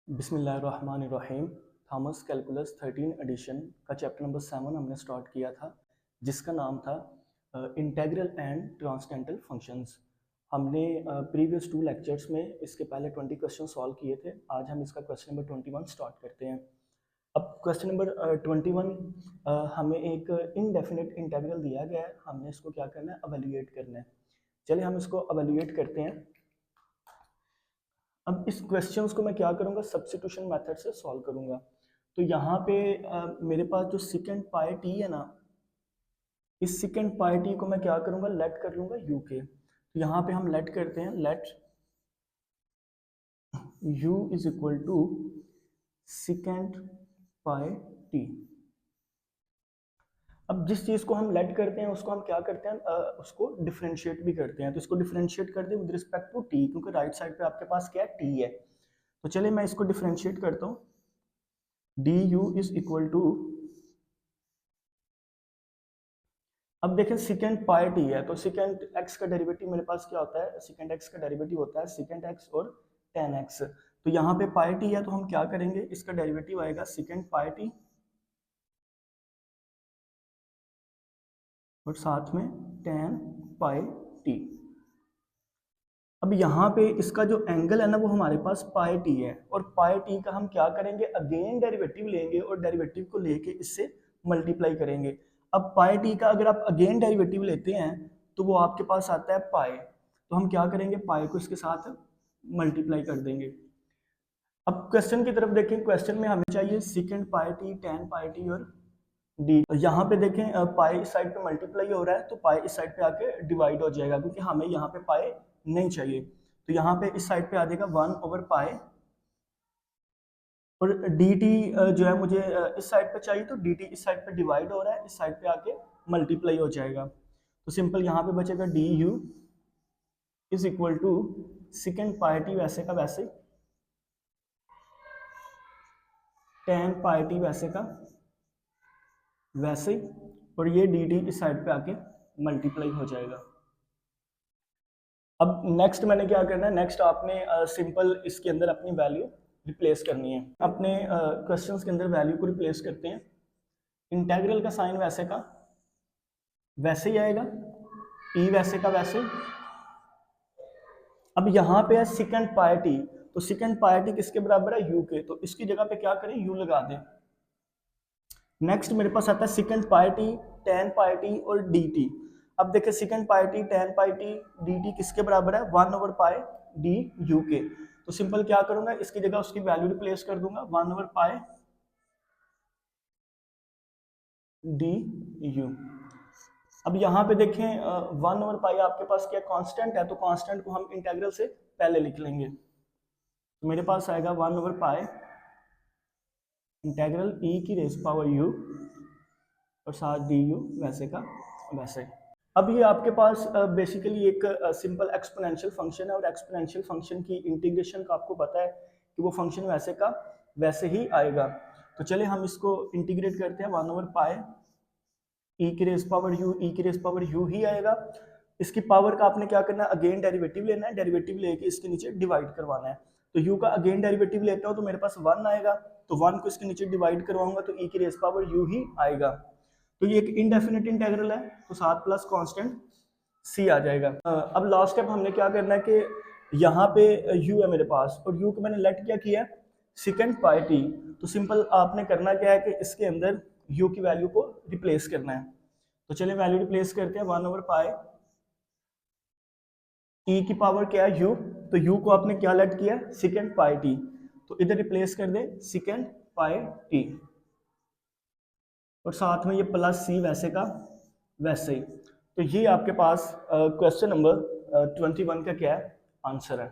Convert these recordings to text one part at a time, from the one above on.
बिस्मिल्लाहिर्रहमानिर्रहीम। Thomas calculus 13 addition का chapter number 7 हमने स्टार्ट किया था, जिसका नाम था इंटेग्रल एंड ट्रांसेंडेंटल फंक्शंस। हमने प्रीवियस 2 लेक्चर्स में इसके पहले 20 क्वेश्चन सॉल्व किए थे। आज हम इसका क्वेश्चन नंबर 21 स्टार्ट करते हैं। अब क्वेश्चन नंबर 21 हमें एक इनडेफिनिट इंटेग्रल दिया गया है। हमने इसको क्या करना है, एवेल्यूएट करना है। चलिए हम इसको एवेल्यूएट करते हैं। अब इस क्वेश्चंस को मैं क्या करूंगा, सब्स्टिट्यूशन मेथड से सॉल्व करूंगा। तो यहाँ पे मेरे पास जो सेकेंड पाई टी है ना, इस सेकेंड पाई टी को मैं क्या करूंगा, लेट कर लूंगा यू के। तो यहाँ पे हम लेट करते हैं, let u is equal to second pi T. अब जिस चीज को हम लेट करते हैं उसको हम क्या करते हैं, उसको डिफरेंशिएट भी करते हैं। तो इसको डिफरेंशिएट कर दे विद रिस्पेक्ट टू टी, क्योंकि राइट साइड पे आपके पास क्या है, टी है। तो चलिए मैं इसको डिफरेंशिएट करता हूँ। D you is equal to, अब देखें सेकेंड पाई टी है, तो सेकेंड एक्स का डेरिवेटिव मेरे पास क्या होता है, सेकेंड एक्स का डेरिवेटिव होता है सेकेंड एक्स और टेन एक्स। तो यहाँ पे पाई टी है, तो हम क्या करेंगे, इसका डेरिवेटिव आएगा सेकेंड पाई टी और साथ में टेन पाई टी। अब यहाँ पे इसका जो एंगल है ना, वो हमारे पास पाई टी है, और पाई टी का हम क्या करेंगे, अगेन डेरिवेटिव लेंगे और डेरिवेटिव को लेके इससे मल्टीप्लाई करेंगे। अब पाई टी का अगर आप अगेन डेरिवेटिव लेते हैं तो वो आपके पास आता है पाई। तो हम क्या करेंगे, पाई को इसके साथ मल्टीप्लाई कर देंगे। अब क्वेश्चन की तरफ देखें, क्वेश्चन में हमें चाहिए second pi T, ten pi T और डी। यहाँ पे देखें पाई इस साइड पे मल्टीप्लाई हो रहा है, तो पाई इस साइड पे आके डिवाइड हो जाएगा, क्योंकि हमें यहाँ पे पाई नहीं चाहिए। तो यहाँ पे इस साइड पे आ जाएगा 1/पाई, और डी टी जो है मुझे इस साइड पे चाहिए, तो डी टी इस साइड पे डिवाइड हो रहा है, इस साइड पे आके मल्टीप्लाई हो जाएगा। तो सिंपल यहाँ पे बचेगा D you is equal to second pi T वैसे का वैसे, टेन पाई टी वैसे का वैसे, और ये डी टी इस साइड पे आके मल्टीप्लाई हो जाएगा। अब नेक्स्ट मैंने क्या करना है, नेक्स्ट आपने सिंपल इसके अंदर अपनी वैल्यू रिप्लेस करनी है। अपने क्वेश्चंस के अंदर वैल्यू को रिप्लेस करते हैं। इंटेग्रल का साइन वैसे का वैसे ही आएगा, ई वैसे का वैसे। अब यहाँ पे है सेकेंड पाई टी, तो सेकेंड पाई टी किसके बराबर है, यू के। तो इसकी जगह पे क्या करें, यू लगा दें। नेक्स्ट मेरे पास आता है second pi T, ten pi T और डी टी। अब देखिए second pi T, ten pi T, D T किसके बराबर है, 1/पाई डी यू के। तो सिंपल क्या करूंगा, इसकी जगह उसकी वैल्यू रिप्लेस कर दूंगा, 1/पाई डी यू। अब यहाँ पे देखें 1/पाई आपके पास क्या कांस्टेंट है, तो कांस्टेंट को हम इंटेग्रल से पहले लिख लेंगे। तो मेरे पास आएगा 1/पाई इंटेग्रल ई की रेस पावर यू और साथ डी यू वैसे का वैसे। अब ये आपके पास बेसिकली एक सिंपल एक्सपोनेंशियल फंक्शन है, और एक्सपोनेंशियल फंक्शन की इंटीग्रेशन का आपको पता है कि वो फंक्शन वैसे का वैसे ही आएगा। तो चलिए हम इसको इंटीग्रेट करते हैं, 1/पाई ई की रेस पावर यू, ई की रेस पावर यू ही आएगा। इसकी पावर का आपने क्या करना है, अगेन डेरिवेटिव लेना है, डेरिवेटिव लेके इसके नीचे डिवाइड करवाना है। तो u का अगेन डेरिवेटिव लेता हूँ तो मेरे पास 1 आएगा, तो 1 को इसके नीचे डिवाइड करवाऊंगा तो e की रेस पावर u ही आएगा। तो ये एक इनडेफिनिट इंटेग्रल है, तो 7 प्लस कांस्टेंट c आ जाएगा। अब लास्ट स्टेप हमने क्या करना है कि यहाँ पे u है मेरे पास, और u को मैंने लेट क्या किया, सेकेंड पाई टी। तो सिंपल आपने करना क्या है कि इसके अंदर u की वैल्यू को रिप्लेस करना है। तो चलिए वैल्यू रिप्लेस करते हैं, 1/पाई ई की पावर क्या है, u। तो u को आपने क्या लेट किया, सेकेंड पाई टी। तो इधर रिप्लेस कर दे सेकेंड पाई टी, और साथ में ये प्लस c वैसे का वैसे ही। तो ये आपके पास क्वेश्चन नंबर 21 का क्या है, आंसर है।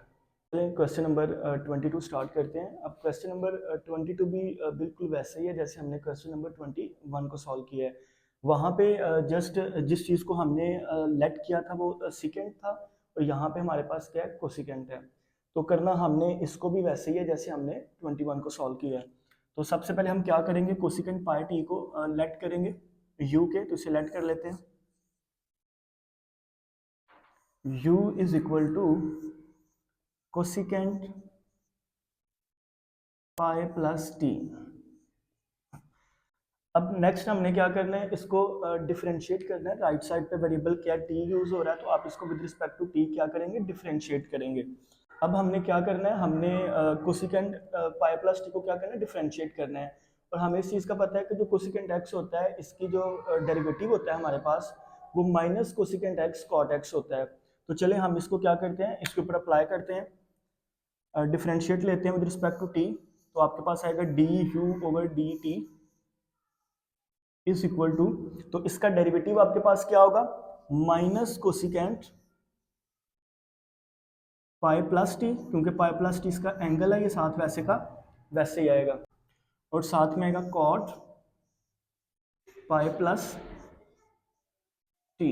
क्वेश्चन नंबर 22 स्टार्ट करते हैं। अब क्वेश्चन नंबर 22 भी बिल्कुल वैसे ही है जैसे हमने क्वेश्चन नंबर 21 को सॉल्व किया है। वहाँ पे जस्ट जिस चीज़ को हमने लेट किया था वो सेकेंड था, और यहाँ पे हमारे पास क्या है, कोसिकेंट है। तो करना हमने इसको भी वैसे ही है जैसे हमने 21 को सॉल्व किया है। तो सबसे पहले हम क्या करेंगे, कोसिकेंट पाई टी को लेट करेंगे यू के, तो इसे लेट कर लेते हैं। u is equal to cosecant pi plus T. अब नेक्स्ट हमने क्या करना है, इसको डिफरेंशिएट करना है। राइट साइड पे वेरिएबल क्या टी यूज हो रहा है, तो आप इसको विद रिस्पेक्ट टू टी क्या करेंगे, डिफरेंशिएट करेंगे। अब हमने क्या करना है, हमने कोसिकेंट पाई प्लस टी को क्या करना है, डिफरेंशिएट करना है। और हमें इस चीज़ का पता है कि जो कोसिकेंट एक्स होता है, इसकी जो डेरिवेटिव होता है हमारे पास, वो minus cosecant X cot X होता है। तो चले हम इसको क्या करते हैं, इसके ऊपर अप्लाई करते हैं, डिफरेंशिएट लेते हैं विद रिस्पेक्ट टू टी। तो आपके पास आएगा D U over D T is equal to, तो इसका डेरिवेटिव आपके पास क्या होगा, minus cosecant pi plus T, क्योंकि पाई प्लस टी इसका एंगल है, ये साथ वैसे का वैसे ही आएगा। और साथ में आएगा कॉट पाई प्लस टी।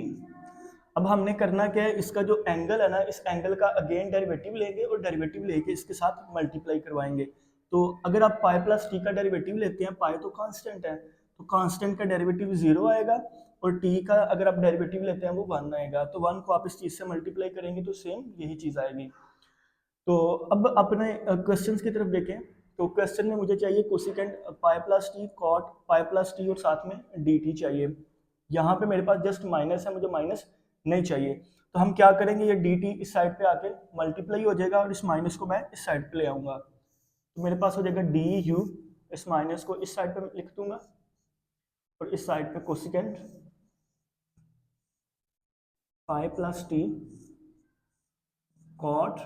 अब हमने करना क्या है, इसका जो एंगल है ना, इस एंगल का अगेन डेरिवेटिव लेंगे और डेरिवेटिव लेके इसके साथ मल्टीप्लाई करवाएंगे। तो अगर आप पाई प्लस टी का डेरिवेटिव लेते हैं, पाई तो कांस्टेंट है, तो कांस्टेंट का डेरिवेटिव 0 आएगा, और टी का अगर आप डेरिवेटिव लेते हैं वो 1 आएगा। तो 1 को आप इस चीज़ से मल्टीप्लाई करेंगे तो सेम यही चीज़ आएगी। तो अब अपने क्वेश्चंस की तरफ देखें। तो क्वेश्चन में मुझे चाहिए cosecant pi plus T, cot pi plus T और साथ में डी टी चाहिए। यहाँ पे मेरे पास जस्ट माइनस है, मुझे माइनस नहीं चाहिए। तो हम क्या करेंगे, ये डी टी इस साइड पे आके मल्टीप्लाई हो जाएगा और इस माइनस को मैं इस साइड पे ले आऊँगा। तो मेरे पास हो जाएगा डी यू, इस माइनस को इस साइड पे लिख दूंगा और इस साइड पे cosecant pi plus T cot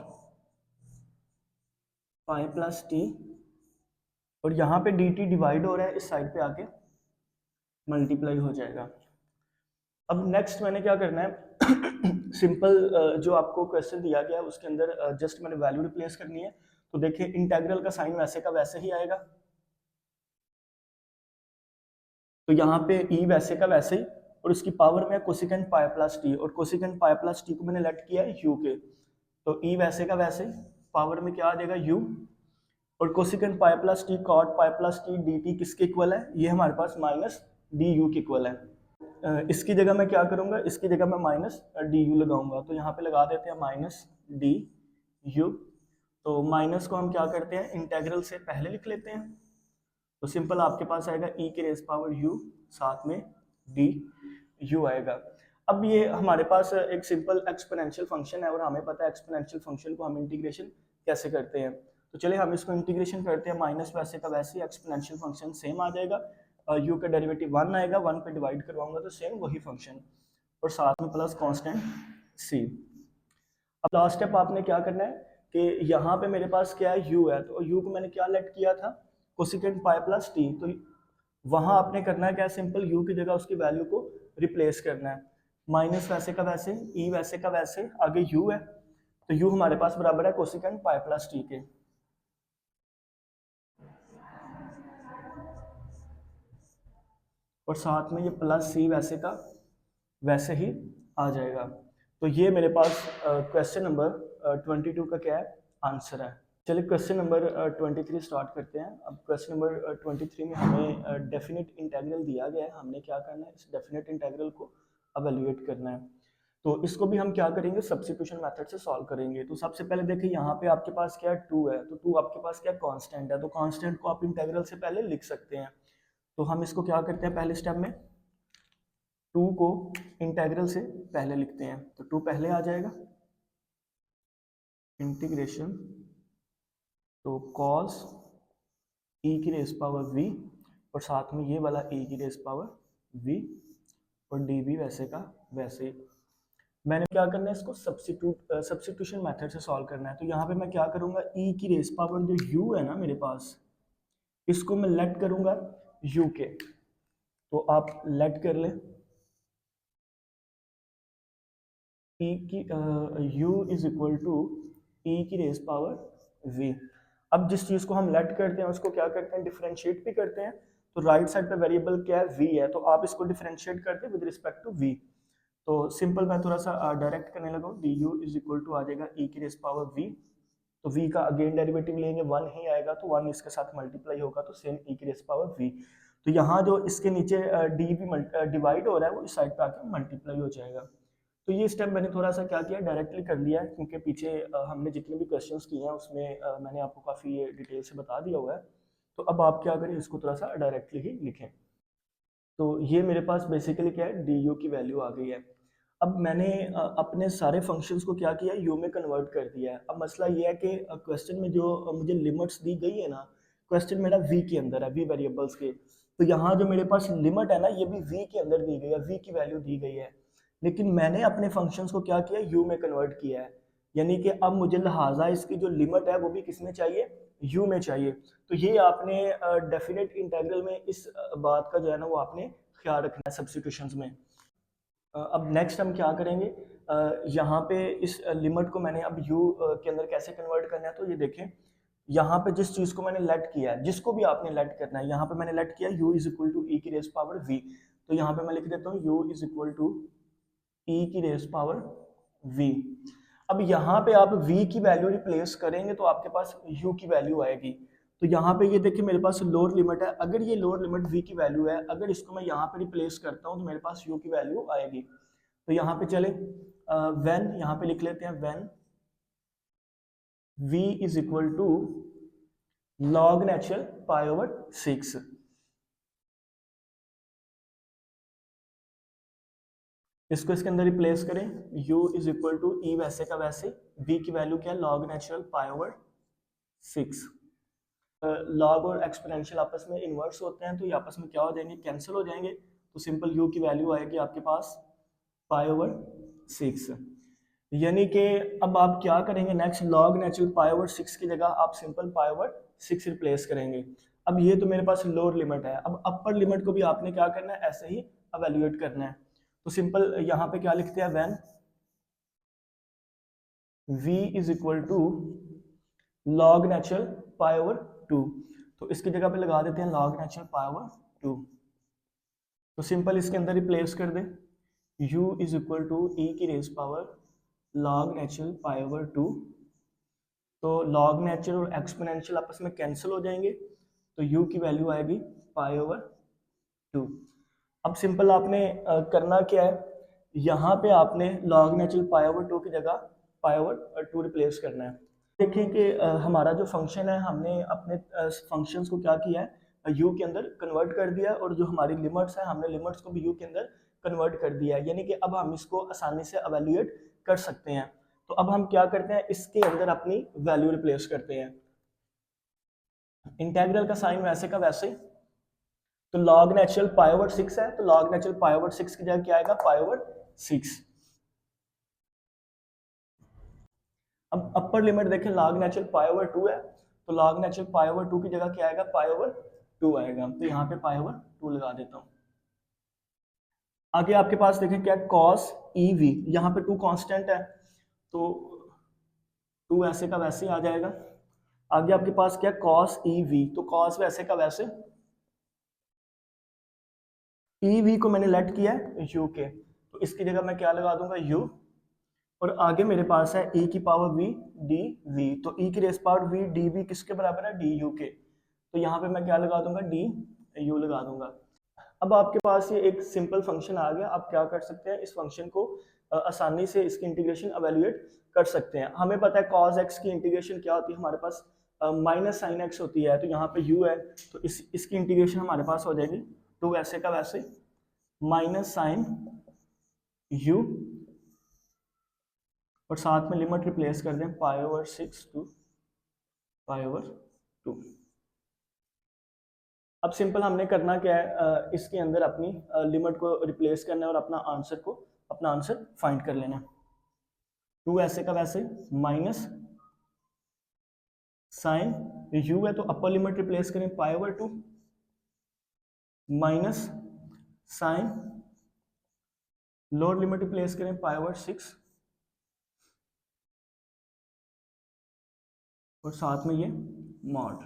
pi plus T, और यहाँ पे डी टी डिवाइड हो रहा है, इस साइड पे आके मल्टीप्लाई हो जाएगा। अब नेक्स्ट मैंने क्या करना है, सिंपल जो आपको क्वेश्चन दिया गया है उसके अंदर जस्ट मैंने वैल्यू रिप्लेस करनी है। तो देखिए इंटेग्रल का साइन वैसे का वैसे ही आएगा, तो यहाँ पे ई वैसे का वैसे ही, और उसकी पावर में कोसिकेंट पाई प्लस टी, और कोसिकेंट पाई प्लस टी को मैंने लेट किया है यू के, तो ई वैसे का वैसे ही, पावर में क्या आ जाएगा यू, और cosecant pi plus T cot pi plus T D T किसके इक्वल है, ये हमारे पास माइनस डी यू के इक्वल है। इसकी जगह मैं क्या करूंगा, इसकी जगह मैं माइनस डी यू लगाऊंगा, तो यहाँ पे लगा देते हैं माइनस डी यू। तो माइनस को हम क्या करते हैं, इंटेग्रल से पहले लिख लेते हैं। तो सिंपल आपके पास आएगा ई की रेस पावर यू, साथ में डी यू आएगा। अब ये हमारे पास एक सिंपल एक्सपोनेंशियल फंक्शन है, और हमें पता है एक्सपोनेंशियल फंक्शन को हम इंटीग्रेशन कैसे करते हैं। तो चलिए हम इसको इंटीग्रेशन करते हैं, माइनस वैसे का वैसे, एक्सपोनेंशियल फंक्शन सेम आ जाएगा, यू का डेरिवेटिव 1 आएगा, 1 पे डिवाइड करवाऊंगा तो सेम वही फंक्शन, और साथ में प्लस कांस्टेंट सी। अब लास्ट स्टेप आपने क्या करना है कि यहाँ पे मेरे पास क्या है, u है, तो u को मैंने क्या लेट किया था, कोसिकेंट पाई प्लस टी, तो वहाँ आपने करना है क्या, सिंपल u की जगह उसकी वैल्यू को रिप्लेस करना है, माइनस वैसे का वैसे, e वैसे का वैसे, आगे u है, तो u हमारे पास बराबर है कोसिकेंट पाई प्लस टी के। और साथ में ये प्लस सी वैसे का वैसे ही आ जाएगा। तो ये मेरे पास क्वेश्चन नंबर 22 का क्या है, आंसर है। चलिए क्वेश्चन नंबर 23 स्टार्ट करते हैं। अब क्वेश्चन नंबर 23 में हमें डेफिनेट इंटेग्रल दिया गया है, हमने क्या करना है, इस डेफिनेट इंटेग्रल को एवेल्युएट करना है। तो इसको भी हम क्या करेंगे, सब्स्टिट्यूशन मेथड से सॉल्व करेंगे। तो सबसे पहले देखिए यहाँ पे आपके पास क्या है, 2 है, तो 2 आपके पास क्या कांस्टेंट है, तो कांस्टेंट को आप इंटेग्रल से पहले लिख सकते हैं। तो हम इसको क्या करते हैं, पहले स्टेप में 2 को इंटेग्रल से पहले लिखते हैं, तो 2 पहले आ जाएगा, इंटीग्रेशन, तो cos e की रेस पावर v, और साथ में ये वाला e की रेस पावर v, और dv वैसे का वैसे ही। मैंने क्या करना है, इसको सब्स्टिट्यूशन मेथड से सॉल्व करना है। तो यहाँ पे मैं क्या करूँगा, e की रेस पावर जो u है ना मेरे पास, इसको मैं लेट करूँगा u के, तो आप लेट कर लें e की u is equal to e की रेस पावर v। अब जिस चीज़ को हम लेट करते हैं उसको क्या करते हैं, डिफरेंशिएट भी करते हैं। तो राइट साइड पे वेरिएबल क्या है, v है, तो आप इसको डिफरेंशिएट करते हैं विद रिस्पेक्ट टू v। तो सिंपल मैं थोड़ा सा डायरेक्ट करने लगा, d you is equal to आ जाएगा e की रेस पावर v, तो v का अगेन डेरिवेटिव लेंगे 1 ही आएगा, तो 1 इसके साथ मल्टीप्लाई होगा, तो सेम e की रेस पावर v। तो यहाँ जो इसके नीचे डी भी डिवाइड हो रहा है वो इस साइड पे आके मल्टीप्लाई हो जाएगा। तो ये स्टेप मैंने थोड़ा सा क्या किया, डायरेक्टली कर लिया है, क्योंकि पीछे हमने जितने भी क्वेश्चंस किए हैं उसमें मैंने आपको काफ़ी डिटेल से बता दिया हुआ है। तो अब आप क्या करें, इसको थोड़ा सा डायरेक्टली ही लिखें। तो ये मेरे पास बेसिकली क्या है, डी यू की वैल्यू आ गई है। अब मैंने अपने सारे फंक्शंस को क्या किया, यू में कन्वर्ट कर दिया है। अब मसला ये है कि क्वेश्चन में जो मुझे लिमिट्स दी गई है ना, क्वेश्चन मेरा वी के अंदर है, वी वेरिएबल्स के। तो यहाँ जो मेरे पास लिमिट है ना, ये भी वी के अंदर दी गई है, वी की वैल्यू दी गई है। लेकिन मैंने अपने फंक्शंस को क्या किया, यू में कन्वर्ट किया है। यानी कि अब मुझे लिहाजा इसकी जो लिमिट है वो भी किस में चाहिए, यू में चाहिए। तो ये आपने डेफिनेट इंटीग्रल में इस बात का जो है ना वो आपने ख्याल रखना है सब्स्टिट्यूशंस में। अब नेक्स्ट हम क्या करेंगे, यहाँ पे इस लिमिट को मैंने अब u के अंदर कैसे कन्वर्ट करना है, तो ये देखें, यहाँ पे जिस चीज़ को मैंने लेट किया है, जिसको भी आपने लेट करना है, यहाँ पे मैंने लेट किया u इज इक्वल टू ई की रेस पावर v। तो यहाँ पे मैं लिख देता हूँ u इज इक्वल टू ई की रेस पावर v। अब यहाँ पे आप v की वैल्यू रिप्लेस करेंगे तो आपके पास u की वैल्यू आएगी। तो यहाँ पे ये देखिए मेरे पास लोअर लिमिट है, अगर ये लोअर लिमिट v की वैल्यू है, अगर इसको मैं यहाँ पे रिप्लेस करता हूँ तो मेरे पास u की वैल्यू आएगी। तो यहाँ पे चले व्हेन, यहाँ पे लिख लेते हैं when v is equal to log natural pi over 6। इसको इसके अंदर रिप्लेस करें, u is equal to E वैसे का वैसे, v की वैल्यू क्या है, log natural pi over 6। Log और एक्सपोनेंशियल आपस में इन्वर्स होते हैं, तो ये आपस में क्या हो जाएंगे, कैंसिल हो जाएंगे। तो सिंपल u की वैल्यू आएगी आपके पास पाई ओवर 6। यानी कि अब आप क्या करेंगे, next log natural pi over 6 की जगह आप सिंपल पाई ओवर 6 रिप्लेस करेंगे। अब ये तो मेरे पास लोअर लिमिट है, अब अपर लिमिट को भी आपने क्या करना है, ऐसे ही एवेल्युएट करना है। तो सिंपल यहाँ पे क्या लिखते हैं, when v is equal to log natural pi over 2। तो इसकी जगह पे लगा देते हैं लॉग नेचुरल पाई ओवर 2। तो सिंपल इसके अंदर रिप्लेस कर दें, u इज इक्वल टू ई की raise power log natural pi over 2। तो लॉग नेचुरल और एक्सपोनेंशियल आपस में कैंसिल हो जाएंगे, तो u की वैल्यू आएगी पाई ओवर 2। अब सिंपल आपने करना क्या है, यहाँ पे आपने लॉग नेचुरल पाई ओवर 2 की जगह पाई ओवर 2 रिप्लेस करना है। देखिए कि हमारा जो फंक्शन है, हमने अपने फंक्शंस को क्या किया है, u के अंदर कन्वर्ट कर दिया, और जो हमारी लिमिट्स है हमने लिमिट्स को भी u के अंदर कन्वर्ट कर दिया है। यानी कि अब हम इसको आसानी से एवेल्युएट कर सकते हैं। तो अब हम क्या करते हैं, इसके अंदर अपनी वैल्यू रिप्लेस करते हैं। इंटीग्रल का साइन वैसे का वैसे, तो लॉग नेचुरल पाई ओवर 6 है, तो लॉग नेचुरल पाई ओवर 6 की जगह क्या आएगा, पाई ओवर 6। अब अपर लिमिट देखें, लॉग नेचुरल पाई ओवर 2 है, तो लॉग नेचुरल पाई ओवर 2 की जगह क्या आएगा, पाई ओवर 2 आएगा। तो यहाँ पे पाई ओवर 2 लगा देता हूँ। आगे आपके पास देखें क्या, कॉस ई वी, यहाँ पे 2 कांस्टेंट है, तो 2 ऐसे का वैसे आ जाएगा। आगे आपके पास क्या, कॉस ई वी, तो कॉस वैसे का वैसे, ई वी को मैंने लेट किया है यू के, तो इसकी जगह मैं क्या लगा दूंगा, यू। और आगे मेरे पास है e की पावर v डी वी, तो e की raise power v D V किसके बराबर है, डी यू के। तो यहाँ पे मैं क्या लगा दूंगा, डी यू लगा दूंगा। अब आपके पास ये एक सिंपल फंक्शन आ गया। आप क्या कर सकते हैं, इस फंक्शन को आसानी से इसकी इंटीग्रेशन एवेल्युएट कर सकते हैं। हमें पता है cos x की इंटीग्रेशन क्या होती है, हमारे पास माइनस साइन एक्स होती है, तो यहाँ पे u है, तो इसकी इंटीग्रेशन हमारे पास हो जाएगी 2 ऐसे का वैसे माइनस साइन u, और साथ में लिमिट रिप्लेस कर दें pi over 6 to pi over 2। अब सिंपल हमने करना क्या है, इसके अंदर अपनी लिमिट को रिप्लेस करना है और अपना आंसर फाइंड कर लेना है। 2 ऐसे का वैसे माइनस साइन u है, तो अपर लिमिट रिप्लेस करें pi over 2 minus sign lower limit replace करें पाई ओवर 6, और साथ में ये मॉड।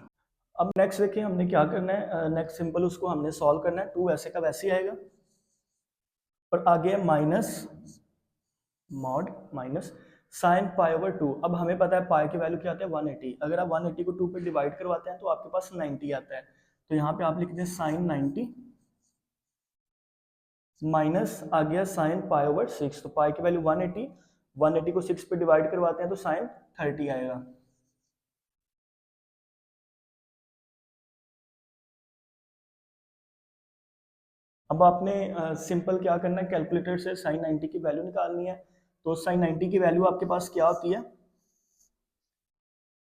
अब नेक्स्ट देखिए हमने क्या करना है, नेक्स्ट सिंपल उसको हमने सॉल्व करना है। 2 ऐसे का वैसे ही आएगा, और आगे minus mod minus sine pi over 2। अब हमें पता है पाई की वैल्यू क्या आता है, 180। अगर आप 180 को 2 पे डिवाइड करवाते हैं तो आपके पास 90 आता है। तो यहाँ पे आप लिख दें साइन 90 माइनस आ गया साइन पाई ओवर 6, तो पाई की वैल्यू 180, 180 को 6 पे डिवाइड करवाते हैं तो साइन 30 आएगा। अब आपने सिंपल क्या करना है, कैलकुलेटर से साइन 90 की वैल्यू निकालनी है। तो साइन 90 की वैल्यू आपके पास क्या होती है,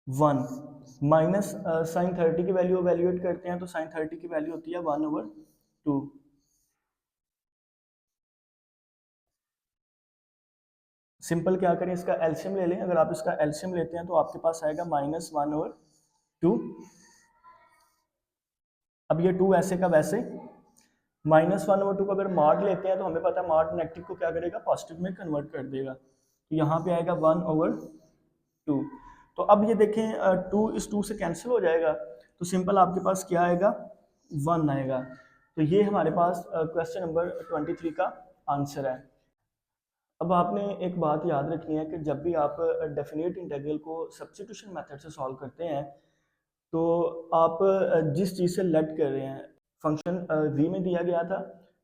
1 माइनस साइन 30 की वैल्यू वैल्यूएट करते हैं तो साइन 30 की वैल्यू होती है 1/2। सिंपल क्या करें, इसका एलसीएम ले लें। अगर आप इसका एलसीएम लेते हैं तो आपके पास आएगा -1/2। अब ये 2 ऐसे का वैसे, -1/2 को अगर मॉड लेते हैं तो हमें पता है मॉड नेगेटिव को क्या करेगा, पॉजिटिव में कन्वर्ट कर देगा। तो यहाँ पे आएगा 1/2। तो अब ये देखें 2 इस 2 से कैंसिल हो जाएगा, तो सिंपल आपके पास क्या आएगा, 1 आएगा। तो ये हमारे पास क्वेश्चन नंबर 23 का आंसर है। अब आपने एक बात याद रखनी है कि जब भी आप डेफिनेट इंटीग्रल को सब्स्टिट्यूशन मेथड से सॉल्व करते हैं तो आप जिस चीज़ से लेट कर रहे हैं, फंक्शन v में दिया गया था,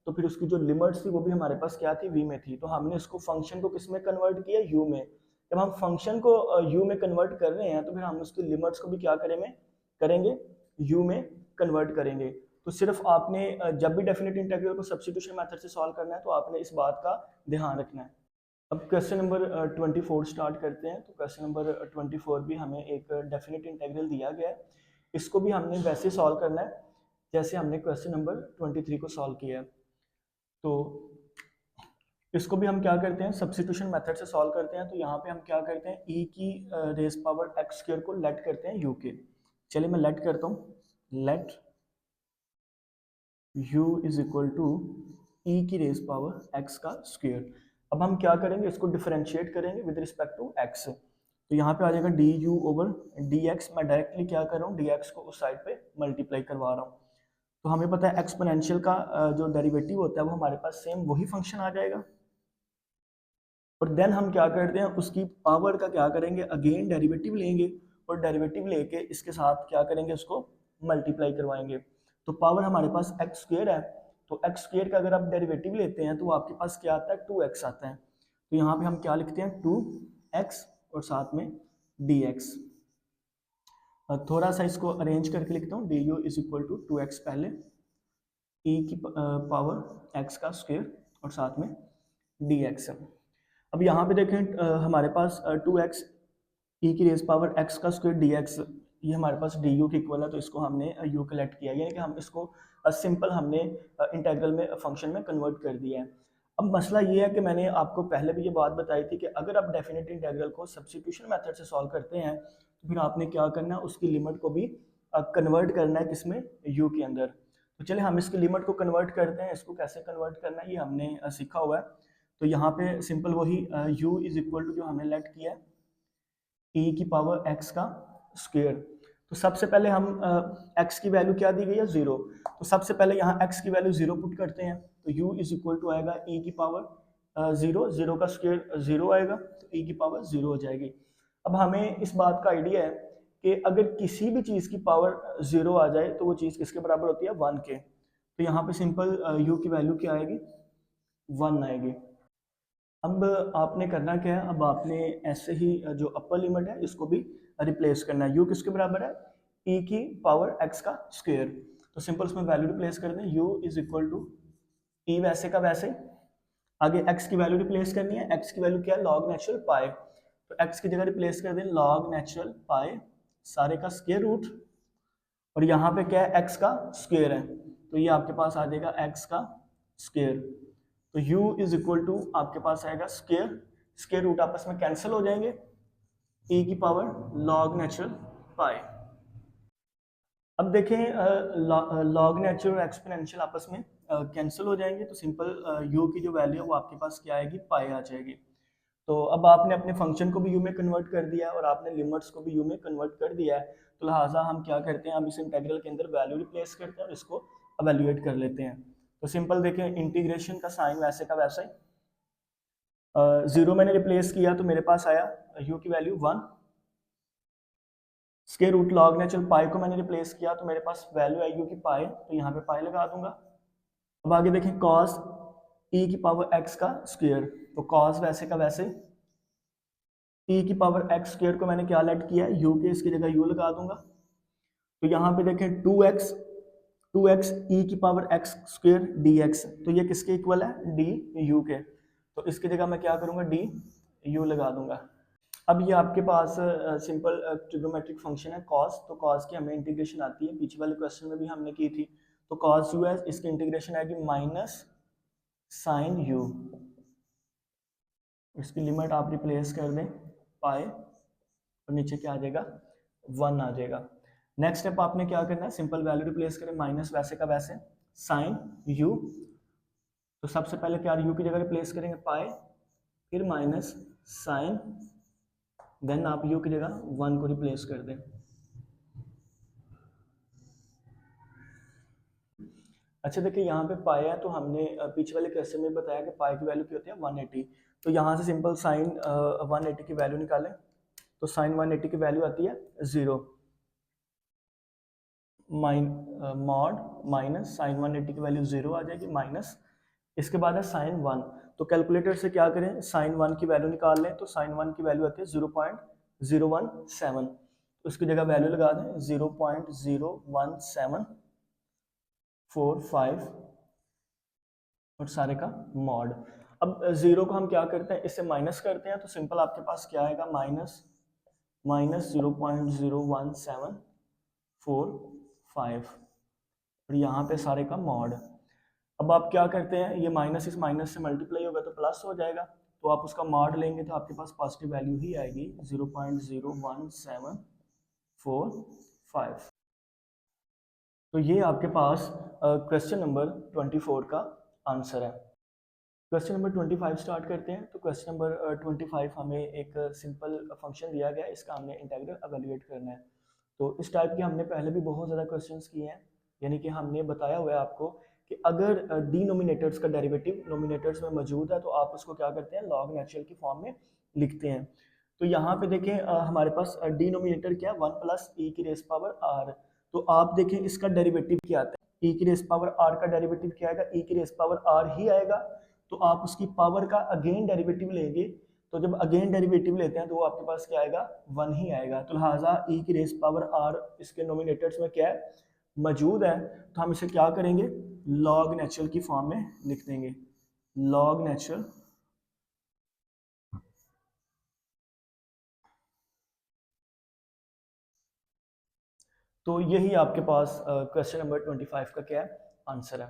तो फिर उसकी जो लिमिट्स थी वो भी हमारे पास क्या थी, v में थी। तो हमने इसको फंक्शन को किस में कन्वर्ट किया, u में। जब हम फंक्शन को u में कन्वर्ट कर रहे हैं तो फिर हम उसकी लिमिट्स को भी क्या करेंगे, u में कन्वर्ट करेंगे। तो सिर्फ आपने जब भी डेफिनेट इंटीग्रल को सब्स्टिट्यूशन मेथड से सॉल्व करना है तो आपने इस बात का ध्यान रखना है। अब क्वेश्चन नंबर 24 स्टार्ट करते हैं। तो क्वेश्चन नंबर 24 भी हमें एक डेफिनेट इंटीग्रल दिया गया है, इसको भी हमने वैसे सॉल्व करना है जैसे हमने क्वेश्चन नंबर 23 को सॉल्व किया है। तो इसको भी हम क्या करते हैं, सब्स्टिट्यूशन मेथड से सॉल्व करते हैं। तो यहाँ पे हम क्या करते हैं, e की रेस पावर x स्क्वायर को लेट करते हैं u के। चलिए मैं लेट करता हूँ, let u is equal to e की रेस पावर x का स्क्वायर। अब हम क्या करेंगे, इसको डिफरेंशिएट करेंगे विद रिस्पेक्ट टू x। तो यहाँ पे आ जाएगा du ओवर dx। मैं डायरेक्टली क्या कर रहा हूँ, dx को उस साइड पे मल्टीप्लाई करवा रहा हूँ। तो हमें पता है एक्सपोनेंशियल का जो डेरिवेटिव होता है वो हमारे पास सेम वही फंक्शन आ जाएगा। और देन हम क्या करते हैं, उसकी पावर का क्या करेंगे, अगेन डेरिवेटिव लेंगे और डेरिवेटिव लेके इसके साथ क्या करेंगे, उसको मल्टीप्लाई करवाएंगे। तो पावर हमारे पास एक्स स्क्वायर है, तो एक्स स्क्वायर का अगर आप डेरिवेटिव लेते हैं तो आपके पास क्या आता है, 2x आता है। तो यहाँ पे हम क्या लिखते हैं, 2x और साथ में dx। थोड़ा सा इसको अरेंज करके लिखता हूँ, du is equal to 2x पहले, e की पावर x का स्क्वायर और साथ में dx। अब यहाँ पे देखें हमारे पास 2x e की रेज पावर x का स्क्वायर dx, ये हमारे पास du के इक्वल है। तो इसको हमने u कलेक्ट किया, यानी कि हम इसको सिंपल हमने इंटीग्रल में फंक्शन में कन्वर्ट कर दिया है। अब मसला ये है कि मैंने आपको पहले भी ये बात बताई थी कि अगर आप डेफिनेट इंटीग्रल को सब्स्टिट्यूशन मेथड से सॉल्व करते हैं तो फिर आपने क्या करना है, उसकी लिमिट को भी कन्वर्ट करना है किसमें, u के अंदर। तो चलिए हम इसकी लिमिट को कन्वर्ट करते हैं। इसको कैसे कन्वर्ट करना है ये हमने सीखा हुआ है। तो यहाँ पे सिंपल वही u इज इक्वल टू जो हमने लेट किया है e की पावर x का स्क्वायर। तो सबसे पहले हम x की वैल्यू क्या दी गई है, 0। तो सबसे पहले यहाँ x की वैल्यू 0 पुट करते हैं। तो u इज इक्वल टू आएगा e की पावर 0, 0 का स्क्वायर 0 आएगा, तो e की पावर 0 हो जाएगी। अब हमें इस बात का आइडिया है कि अगर किसी भी चीज़ की पावर 0 आ जाए तो वो चीज़ किसके बराबर होती है, 1 के। तो यहाँ पे सिंपल u की वैल्यू क्या आएगी, 1 आएगी। अब आपने करना क्या है, अब आपने ऐसे ही जो अपर लिमिट है इसको भी रिप्लेस करना है। u किसके बराबर है, e की पावर x का स्क्वायर। तो सिंपल उसमें वैल्यू रिप्लेस कर दें, u is equal to e वैसे का वैसे। आगे x की वैल्यू रिप्लेस करनी है, x की वैल्यू क्या है, लॉग नेचुरल पाई। तो x की जगह रिप्लेस कर दें लॉग नेचुरल पाई सारे का स्क्वायर रूट, और यहाँ पे क्या है, x का स्क्वायर है। तो ये आपके पास आ जाएगा x का स्क्वायर। तो u इज इक्वल टू आपके पास आएगा स्क्वायर, स्क्वायर रूट आपस में कैंसिल हो जाएंगे, e की पावर लॉग नेचुरल पाई। अब देखें लॉग नेचुरल और एक्सपोनेंशियल आपस में कैंसिल हो जाएंगे, तो सिंपल u की जो वैल्यू है वो आपके पास क्या आएगी, पाई आ जाएगी। तो अब आपने अपने फंक्शन को भी u में कन्वर्ट कर दिया है और आपने लिमिट्स को भी u में कन्वर्ट कर दिया है। तो लिहाजा हम क्या करते हैं, हम इस इंटीग्रल के अंदर वैल्यू रिप्लेस करते हैं और इसको एवेल्युएट कर लेते हैं। तो सिंपल देखें, इंटीग्रेशन का साइन वैसे का वैसा ही, 0 मैंने रिप्लेस किया तो मेरे पास आया u की value 1। Square root log natural pi को मैंने रिप्लेस किया तो मेरे पास वैल्यू आई u की पाई, तो यहाँ पे पाई लगा दूंगा। अब आगे देखें कॉस e की पावर x का स्क्वायर, तो cos वैसे का वैसे e की पावर x स्क्वायर को मैंने क्या लेट किया है, u के, इसकी जगह u लगा दूंगा। तो यहाँ पे देखें 2x e की पावर x स्क्वायर dx, तो ये किसके इक्वल है, डी यू के। तो इसकी जगह मैं क्या करूँगा, डी यू लगा दूंगा। अब ये आपके पास सिंपल ट्रिग्नोमेट्रिक फंक्शन है cos, तो cos की हमें इंटीग्रेशन आती है, पीछे वाले क्वेश्चन में भी हमने की थी। तो cos u है, इसकी इंटीग्रेशन आएगी माइनस साइन u, इसकी लिमिट आप रिप्लेस कर दें पाए, और नीचे क्या आ जाएगा, 1 आ जाएगा। नेक्स्ट स्टेप आपने क्या करना है, सिंपल वैल्यू रिप्लेस करें, माइनस वैसे का वैसे साइन u, तो सबसे पहले क्या u की जगह रिप्लेस करेंगे पाए, फिर माइनस साइन, देन आप u की जगह 1 को रिप्लेस कर दें। अच्छा देखिए यहाँ पे पाई है, तो हमने पीछे वाले क्वेश्चन में बताया कि पाई की वैल्यू क्या होती है 180, तो यहाँ से सिंपल साइन 180 की वैल्यू निकालें, तो साइन 180 की वैल्यू आती है 0, मॉड माइनस साइन 180 की वैल्यू 0 आ जाएगी, माइनस इसके बाद है साइन 1, तो कैलकुलेटर से क्या करें, साइन 1 की वैल्यू निकाल लें, तो साइन 1 की वैल्यू आती है 0.017, तो इसकी जगह वैल्यू लगा दें 0.01745 और सारे का मॉड। अब जीरो को हम क्या करते हैं, इससे माइनस करते हैं, तो सिंपल आपके पास क्या आएगा, माइनस 0.01745 और यहाँ पे सारे का मॉड। अब आप क्या करते हैं, ये माइनस इस माइनस से मल्टीप्लाई होगा तो प्लस हो जाएगा, तो आप उसका मॉड लेंगे तो आपके पास पॉजिटिव वैल्यू ही आएगी 0.01745। तो ये आपके पास क्वेश्चन नंबर 24 का आंसर है। क्वेश्चन नंबर 25 स्टार्ट करते हैं। तो क्वेश्चन नंबर 25 हमें एक सिंपल फंक्शन दिया गया है, इसका हमने इंटीग्रल एवेल्युएट करना है। तो इस टाइप के हमने पहले भी बहुत ज़्यादा क्वेश्चंस किए हैं, यानी कि हमने बताया हुआ है आपको कि अगर डिनोमिनेटर्स का डेरिवेटिव नोमिनेटर्स में मौजूद है तो आप उसको क्या करते हैं, लॉग नेचुरल की फॉर्म में लिखते हैं। तो यहाँ पे देखें हमारे पास डिनोमिनेटर क्या है, 1 प्लस ई की रेस पावर आर। तो आप देखें इसका डेरिवेटिव क्या आता है, ई की रेस पावर आर का डेरिवेटिव क्या आएगा, ई की रेस पावर आर ही आएगा। तो आप उसकी पावर का अगेन डेरिवेटिव लेंगे, तो जब अगेन डेरिवेटिव लेते हैं तो वो आपके पास क्या आएगा, 1 ही आएगा। तो लिहाजा ई की रेस पावर आर इसके नोमिनेटर्स में क्या है, मौजूद है, तो हम इसे क्या करेंगे, लॉग नेचुरल की फॉर्म में लिख देंगे, लॉग नेचुरल। तो यही आपके पास क्वेश्चन नंबर 25 का क्या है, आंसर है।